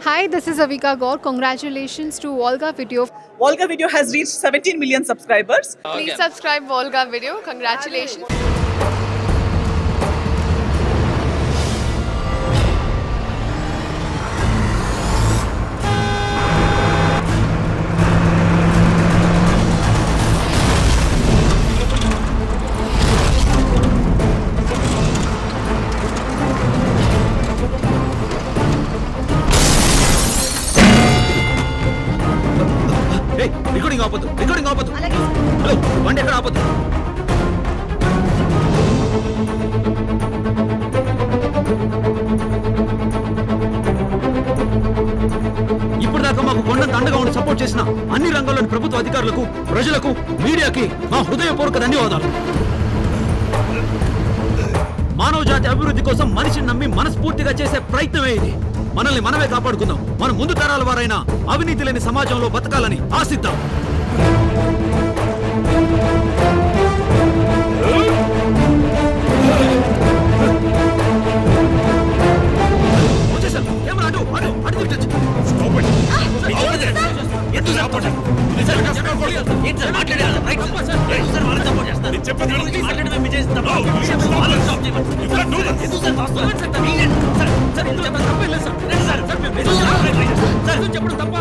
Hi, this is Avika Gaur. Congratulations to Volga Video. Volga Video has reached 17 million subscribers. Please subscribe Volga Video. Congratulations. Recording ఆపొద్దు hello బండి ఎక్కడ ఆపొద్దు ఇప్పుడు దాకా మాకు కొండంత అండగా ఉండి సపోర్ట్ చేసిన అన్ని రంగాల్లోని ప్రభుత్వ అధికారులకు ప్రజలకు మీడియాకి మా హృదయపూర్వక ధన్యవాదాలు. మానవ జాతి అభివృద్ధి కోసం మనిషిని నమ్మి మనస్ఫూర్తిగా చేసే ప్రయత్నమే ఇది. మనల్ని మనమే కాపాడుకుందాం. మన ముందు తరాల వారైనా అవినీతి లేని సమాజంలో బతకాలని ఆశిద్దాం. చెప్పడం తప్ప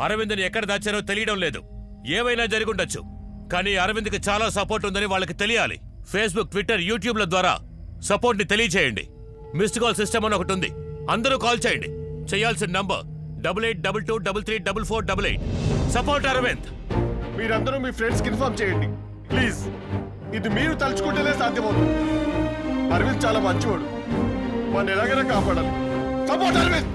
అరవింద్ని ఎక్కడ దాచారో తెలియడం లేదు. ఏవైనా జరుగుండొచ్చు, కానీ అరవింద్కి చాలా సపోర్ట్ ఉందని వాళ్ళకి తెలియాలి. ఫేస్బుక్, ట్విట్టర్, యూట్యూబ్ల ద్వారా సపోర్ట్ ని తెలియచేయండి. మిస్డ్ కాల్ సిస్టమ్ అని ఒకటి ఉంది, అందరూ కాల్ చేయండి. చేయాల్సిన నంబర్ 8822334488. సపోర్ట్ అరవింద్. మీరందరూ మీ ఫ్రెండ్స్ కి ఇన్ఫార్మ్ చేయండి ప్లీజ్. ఇది మీరు తలుచుకుంటేనే సాధ్యమవుతుంది. అరవింద్ చాలా మంచివాడు, మన ఎలాగైనా కాపాడాలి. సపోర్ట్ అరవింద్.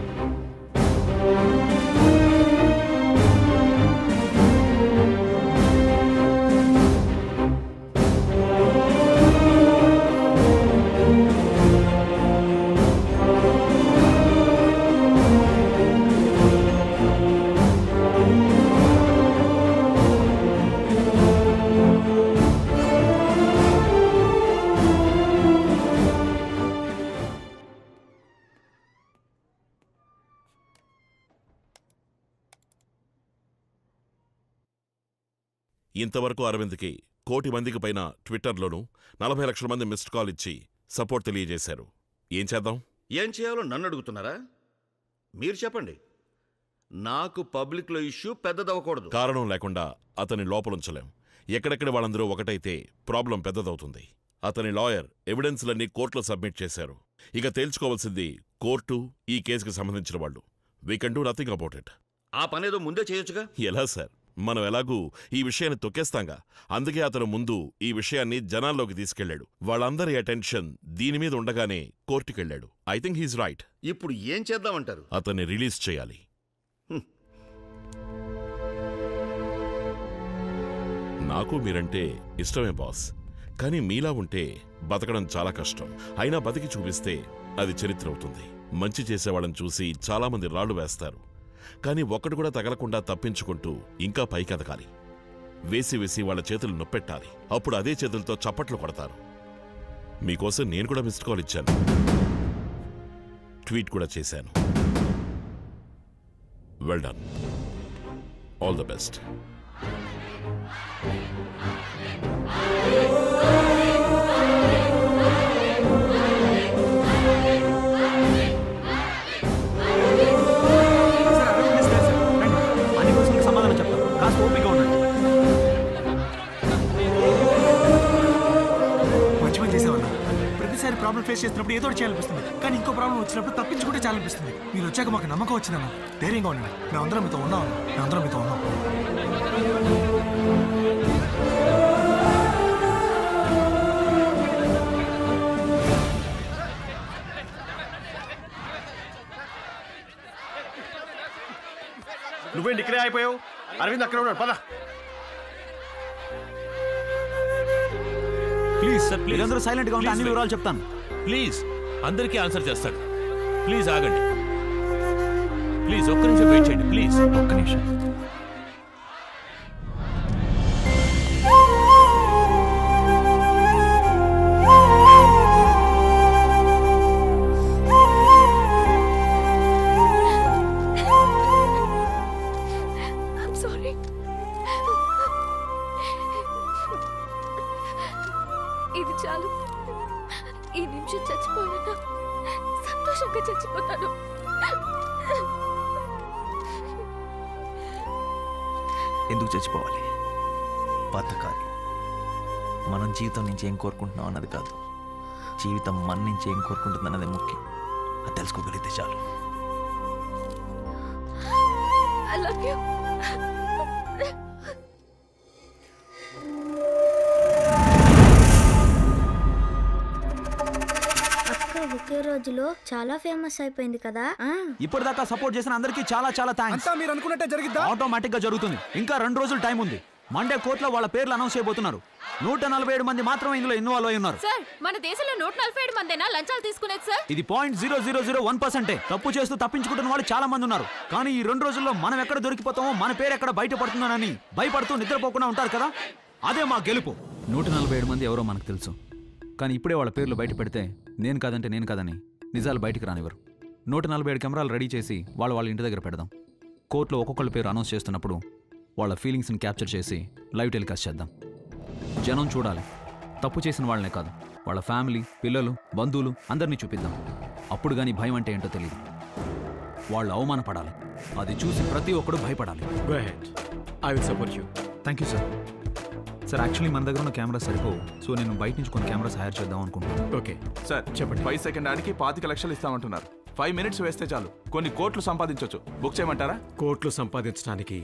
ఇంతవరకు అరవింద్కి 1 కోటి మందికి పైన ట్విట్టర్లోనూ 40 లక్షల మంది మిస్డ్ కాల్ ఇచ్చి సపోర్ట్ తెలియజేశారు. ఏం చేద్దాం? ఏం చేయాలో నన్ను అడుగుతున్నారా? మీరు చెప్పండి. నాకు పబ్లిక్లో ఇష్యూ పెద్దదవ్వకూడదు. కారణం లేకుండా అతని లోపలుంచలేం. ఎక్కడెక్కడ వాళ్ళందరూ ఒకటైతే ప్రాబ్లం పెద్దదవుతుంది. అతని లాయర్ ఎవిడెన్స్లన్నీ కోర్టులో సబ్మిట్ చేశారు. ఇక తేల్చుకోవాల్సింది కోర్టు, ఈ కేసుకి సంబంధించిన వాళ్ళు. We can do nothing about it. ఆ పనేదో ముందే చేయొచ్చుగా. ఎలా సార్, మనం ఎలాగూ ఈ విషయాన్ని తొక్కేస్తాంగా. అందుకే అతను ముందు ఈ విషయాన్ని జనాల్లోకి తీసుకెళ్లాడు. వాళ్ళందరి అటెన్షన్ దీని మీద ఉండగానే కోర్టుకెళ్లాడు. I think he's right. ఇప్పుడు ఏం చేద్దామంటారు? అతన్ని రిలీజ్ చేయాలి. నాకు మీరంటే ఇష్టమే బాస్, కానీ మీలా ఉంటే బతకడం చాలా కష్టం. అయినా బతికి చూపిస్తే అది చరిత్ర అవుతుంది. మంచి చేసేవాళ్ళని చూసి చాలామంది రాళ్లు వేస్తారు, కానీ ఒక్కడు కూడా తగలకుండా తప్పించుకుంటూ ఇంకా పైకెదగాలి. వేసి వేసి వాళ్ళ చేతులు నొప్పెట్టాలి. అప్పుడు అదే చేతులతో చప్పట్లు కొడతారు. మీకోసం నేను కూడా మిస్డ్ కాల్ ఇచ్చాను, ట్వీట్ కూడా చేశాను. Well done. All the best. సమాధానం చెప్తాను, కాస్త ఓపిక ఉండండి. మంచి పని చేసేవాళ్ళం. ప్రతిసారి ప్రాబ్లం ఫేస్ చేసినప్పుడు ఏదో చేయాలనిపిస్తుంది, కానీ ఇంకో ప్రాబ్లం వచ్చినప్పుడు తప్పించుకుంటే చాలనిపిస్తుంది. మీరు వచ్చాక మాకు నమ్మకం వచ్చిందన్న. ధైర్యంగా ఉండండి, మేమందరం మీతో ఉన్నాం. మేమందరం మీతో ఉన్నాం. నువ్వేంటి ఇక్కడే అయిపోయావు? అరవింద్ అక్కడ ఉన్నాడు, పద. ప్లీజ్ సార్, ప్లీజ్ అందరూ సైలెంట్ గా ఉంటే అన్ని వివరాలు చెప్తాను. ప్లీజ్, అందరికీ ఆన్సర్ చేస్తాడు. ప్లీజ్ ఆగండి. ప్లీజ్ ఒక్క నిమిషం వెయిట్ చేయండి. ప్లీజ్ ఒక్క నిమిషం. ఇది చాలు. ఈ నిమిషం చచ్చిపోయినా సంతోషంగా చచ్చిపోతాను. ఎందుకు చచ్చిపోవాలి? బతకాలి. మనం జీవితం నుంచి ఏం కోరుకుంటున్నాం అన్నది కాదు, జీవితం మన నుంచి ఏం కోరుకుంటుంది అన్నది ముఖ్యం. అది తెలుసుకోగలిగితే చాలు. I love you. ఒకే రోజులో చాలా ఫేమస్ అయిపోయింది కదా. ఇప్పటిదాకా సపోర్ట్ చేసిన అందరికీ చాలా చాలా థాంక్స్. అంతా మీరు అనుకున్నట్టే జరిగిద్దా? ఆటోమేటిక్ గా జరుగుతుంది. ఇంకా 2 రోజులు టైం ఉంది. మండే కోర్టులో వాళ్ళ పేర్లు అనౌన్స్ చేయబోతున్నారు. 147 మంది మాత్రమే ఇందులో ఇన్వాల్వ్ అయి ఉన్నారు. సార్, మన దేశంలో 147 మందేనా లంచాలు తీసుకునేది సార్? ఇది 0.0001%. తప్పు చేస్తూ తప్పించుకుంటున్న వాళ్ళు చాలా మంది ఉన్నారు. కానీ ఈ 2 రోజుల్లో మనం ఎక్కడ దొరికిపోతామో, మన పేరు ఎక్కడ బయటపడుతుందోనని భయపడుతూ నిద్రపోకుండా ఉంటారు కదా. అదే మా గెలుపు. 147 మంది ఎవరో మనకు తెలుసు, కానీ ఇప్పుడే వాళ్ళ పేర్లు బయట పెడితే నేను కాదంటే నేను కాదని నిజాలు బయటికి రానివ్వరు. 147 కెమెరాలు రెడీ చేసి వాళ్ళ ఇంటి దగ్గర పెడదాం. కోర్టులో ఒక్కొక్కళ్ళ పేరు అనౌన్స్ చేస్తున్నప్పుడు వాళ్ళ ఫీలింగ్స్ని క్యాప్చర్ చేసి లైవ్ టెలికాస్ట్ చేద్దాం. జనం చూడాలి. తప్పు చేసిన వాళ్ళనే కాదు, వాళ్ళ ఫ్యామిలీ, పిల్లలు, బంధువులు అందరినీ చూపిద్దాం. అప్పుడు కానీ భయం అంటే ఏంటో తెలియదు. వాళ్ళు అవమానపడాలి. అది చూసి ప్రతి ఒక్కడు భయపడాలి. I will support you. Thank you sir. Sir, actually మన దగ్గర ఉన్న కెమెరా సరిపో, సో నేను బయట నుంచి కొన్ని కెమెరాస్ హైర్ చేద్దాం అనుకుంటున్నాను. ఓకే సార్, చెప్పండి. 5 సెకండ్ ఆడికి 25 లక్షలు ఇస్తామంటున్నారు. 5 మినిట్స్ వేస్తే చాలు, కొన్ని కోట్లు సంపాదించవచ్చు. బుక్ చేయమంటారా? కోట్లు సంపాదించడానికి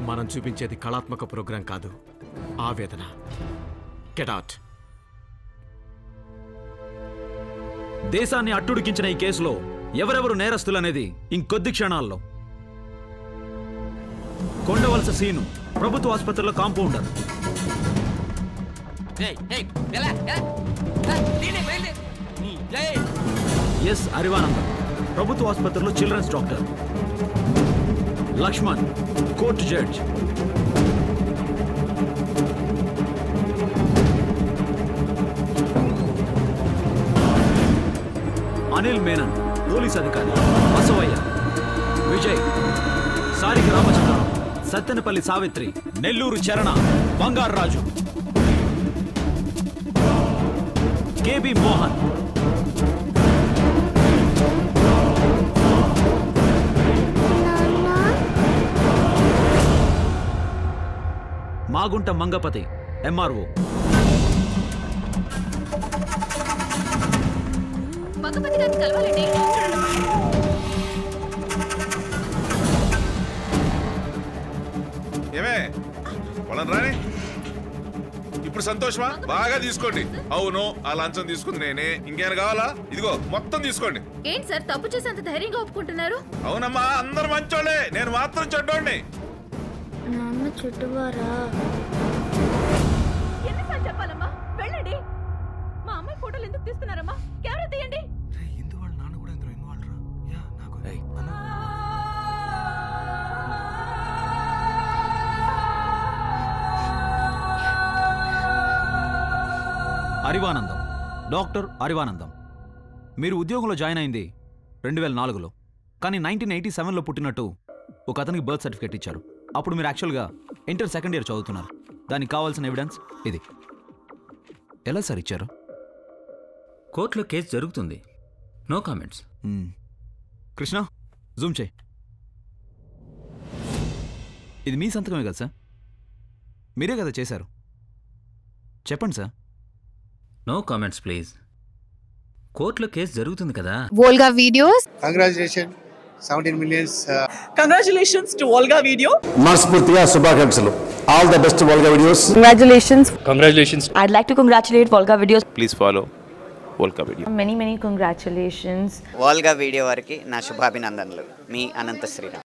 మనం చూపించేది కళాత్మక ప్రోగ్రాం కాదు, ఆవేదన. Get out. దేశాన్ని అట్టుడికించిన ఈ కేసులో ఎవరెవరు నేరస్తులనేది ఇంకొద్ది క్షణాల్లో. కొండవలస సీను, ప్రభుత్వ ఆసుపత్రిలో కాంపౌండర్. ఎస్ అరివానందం, ప్రభుత్వ ఆసుపత్రిలో children's doctor. Lakshman, court judge. Anil Menon, police అధికారి. Basavayya, Vijay, Sarika Ramachandram, Sattenapalli Savitri, Nellore Charana, Bangaraju, KB Mohan, Magunta Mangapati, MRO. మంగపతి గారిని కలవాలండి. ఏమే వాళ్ళని రాని. ఇప్పుడు సంతోషమా? బాగా తీసుకోండి. అవును, ఆ లంచం తీసుకుంది నేనే. ఇంకేమైనా కావాలా? ఇదిగో మొత్తం తీసుకోండి. ఏంటి సార్, తప్పు చేసి అంత ధైర్యంగా ఒప్పుకుంటున్నారు? అవునమ్మా, అందరు మంచోళ్ళే, నేను మాత్రం చెడ్డోడిని. నాన్న చుట్టువారా? ఎన్నిసార్లు చెప్పాలమ్మా? వెళ్ళండి. మా అమ్మాయి ఫోటోలు ఎందుకు తీస్తున్నారమ్మా? కెమెరా తీయండి. అరివానందం, డాక్టర్ అరివానందం. మీరు ఉద్యోగంలో జాయిన్ అయింది 2004లో, కానీ 1987లో పుట్టినట్టు ఒక అతనికి బర్త్ సర్టిఫికేట్ ఇచ్చారు. అప్పుడు మీరు యాక్చువల్గా ఇంటర్ సెకండ్ ఇయర్ చదువుతున్నారు. దానికి కావాల్సిన ఎవిడెన్స్ ఇది. ఎలా సార్ ఇచ్చారు? కోర్టులో కేసు జరుగుతుంది. No comments. కృష్ణ జూమ్ చేయి. ఇది మీ సంతకమే కదా సార్? మీరే కదా చేశారు? చెప్పండి సార్. No comments please. కోర్టులో కేసు జరుగుతుంది కదా. Volga Videos. Congratulations, 17 millions. Congratulations to Volga Video. మనస్ఫూర్తిగా శుభాకాంక్షలు. All the best Volga Videos. Congratulations. I'd like to congratulate Volga Videos. Please follow Volga Video. Many congratulations. Volga Video వారికి నా శుభాభినందనలు. మీ అనంత శ్రీరామ్.